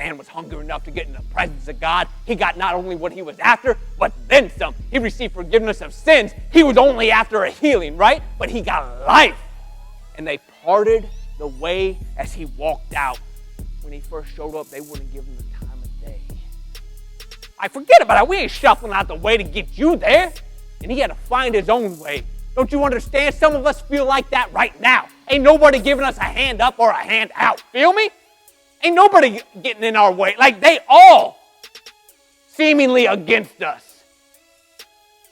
man was hungry enough to get in the presence of God. He got not only what he was after, but then some. He received forgiveness of sins. He was only after a healing, right? But he got life. And they parted the way as he walked out. When he first showed up, they wouldn't give him the time of day. I forget about it. We ain't shuffling out the way to get you there. And he had to find his own way. Don't you understand? Some of us feel like that right now. Ain't nobody giving us a hand up or a hand out. Feel me? Ain't nobody getting in our way. Like they all seemingly against us.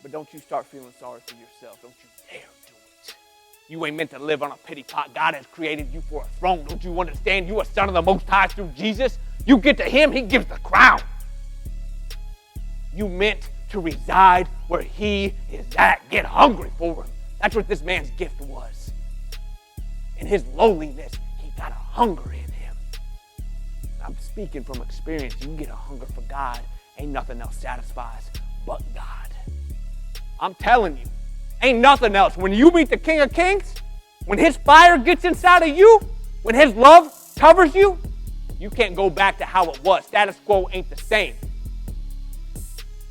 But don't you start feeling sorry for yourself. Don't you dare do it. You ain't meant to live on a pity pot. God has created you for a throne. Don't you understand? You a son of the Most High through Jesus. You get to him, he gives the crown. You meant to reside where he is at. Get hungry for him. That's what this man's gift was. In his lowliness, he got a hunger in him. I'm speaking from experience. You get a hunger for God, ain't nothing else satisfies but God. I'm telling you, ain't nothing else. When you meet the King of Kings, when his fire gets inside of you, when his love covers you, you can't go back to how it was. Status quo ain't the same.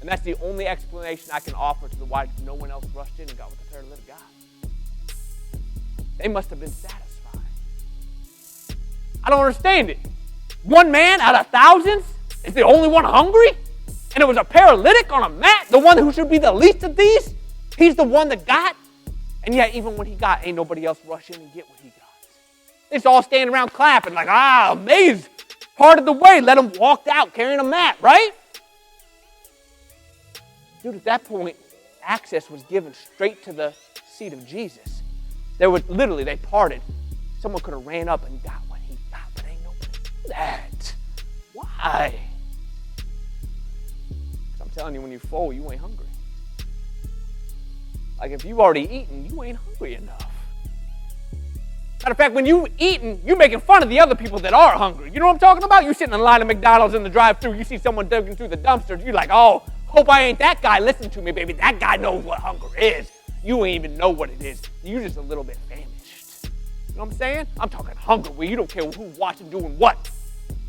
And that's the only explanation I can offer to the why no one else rushed in and got with the paralytic guy. They must have been satisfied. I don't understand it. One man out of thousands is the only one hungry? And it was a paralytic on a mat, the one who should be the least of these? He's the one that got? And yet, even when he got, ain't nobody else rush in and get what he got. They just all stand around clapping like, amazing. Part of the way, let him walk out carrying a mat, right? Dude, at that point, access was given straight to the seat of Jesus. They parted. Someone could have ran up and got what he got, but ain't nobody do that. Why? Because I'm telling you, when you're full, you ain't hungry. Like if you've already eaten, you ain't hungry enough. Matter of fact, when you eating, you're making fun of the other people that are hungry. You know what I'm talking about? You're sitting in line at McDonald's in the drive-thru. You see someone digging through the dumpsters. You're like, oh, hope I ain't that guy. Listen to me, baby. That guy knows what hunger is. You ain't even know what it is. You're just a little bit famished. You know what I'm saying? I'm talking hunger where you don't care who's watching doing what.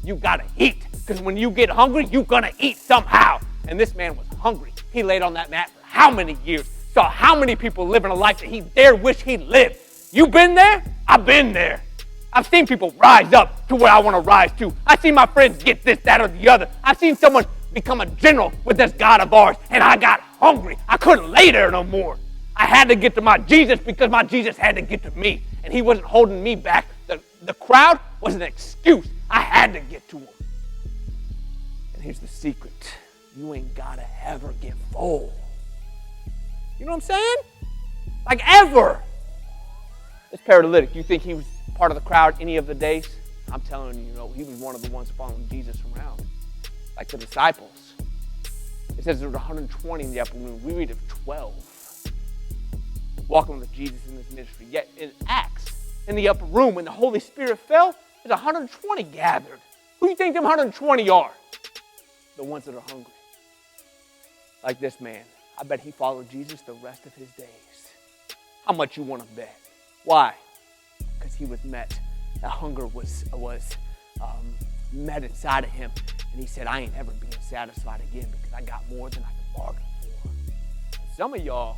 You gotta eat. Because when you get hungry, you're gonna eat somehow. And this man was hungry. He laid on that mat for how many years? Saw how many people living a life that he dared wish he lived. You been there? I've been there. I've seen people rise up to where I want to rise to. I've seen my friends get this, that, or the other. I've seen someone become a general with this God of ours, and I got hungry. I couldn't lay there no more. I had to get to my Jesus because my Jesus had to get to me, and he wasn't holding me back. The crowd was an excuse. I had to get to him. And here's the secret. You ain't got to ever get full. You know what I'm saying? Like ever. This paralytic, you think he was part of the crowd any of the days? I'm telling you, he was one of the ones following Jesus around. Like the disciples. It says there were 120 in the upper room. We read of 12 walking with Jesus in this ministry. Yet in Acts, in the upper room, when the Holy Spirit fell, there's 120 gathered. Who do you think them 120 are? The ones that are hungry. Like this man. I bet he followed Jesus the rest of his days. How much you want to bet? Why? Because he was met. That hunger was met inside of him. And he said, I ain't ever being satisfied again because I got more than I can bargain for. Some of y'all,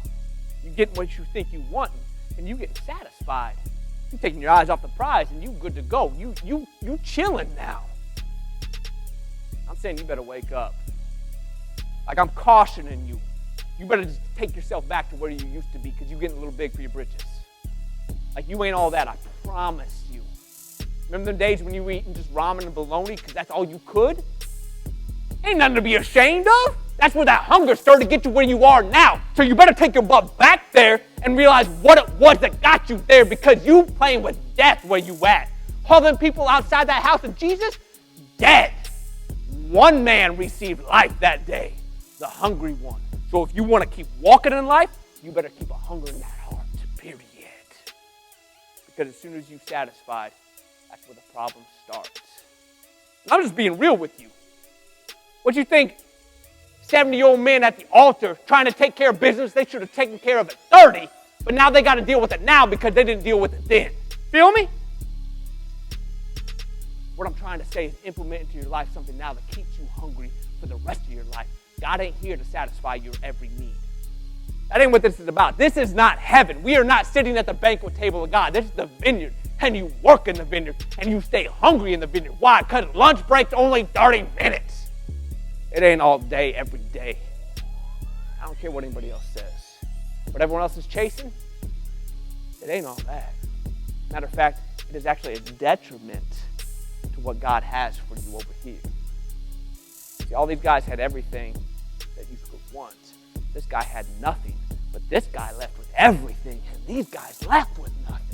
you getting what you think you want and you getting satisfied. You taking your eyes off the prize and you good to go. You chilling now. I'm saying you better wake up. Like I'm cautioning you. You better just take yourself back to where you used to be because you're getting a little big for your britches. Like you ain't all that, I promise you. Remember the days when you were eating just ramen and bologna because that's all you could? Ain't nothing to be ashamed of. That's where that hunger started to get you where you are now. So you better take your butt back there and realize what it was that got you there because you playing with death where you at. All them people outside that house of Jesus, dead. One man received life that day, the hungry one. So if you want to keep walking in life, you better keep a hunger in that heart, period. Because as soon as you're satisfied, that's where the problem starts. And I'm just being real with you. What you think 70-year-old men at the altar trying to take care of business, they should have taken care of it 30, but now they got to deal with it now because they didn't deal with it then. Feel me? What I'm trying to say is implement into your life something now that keeps you hungry for the rest of your life. God ain't here to satisfy your every need. That ain't what this is about. This is not heaven. We are not sitting at the banquet table of God. This is the vineyard. And you work in the vineyard. And you stay hungry in the vineyard. Why? Because lunch break's only 30 minutes. It ain't all day, every day. I don't care what anybody else says. What everyone else is chasing, it ain't all that. Matter of fact, it is actually a detriment to what God has for you over here. See, all these guys had everything that you could want. This guy had nothing, but this guy left with everything, and these guys left with nothing.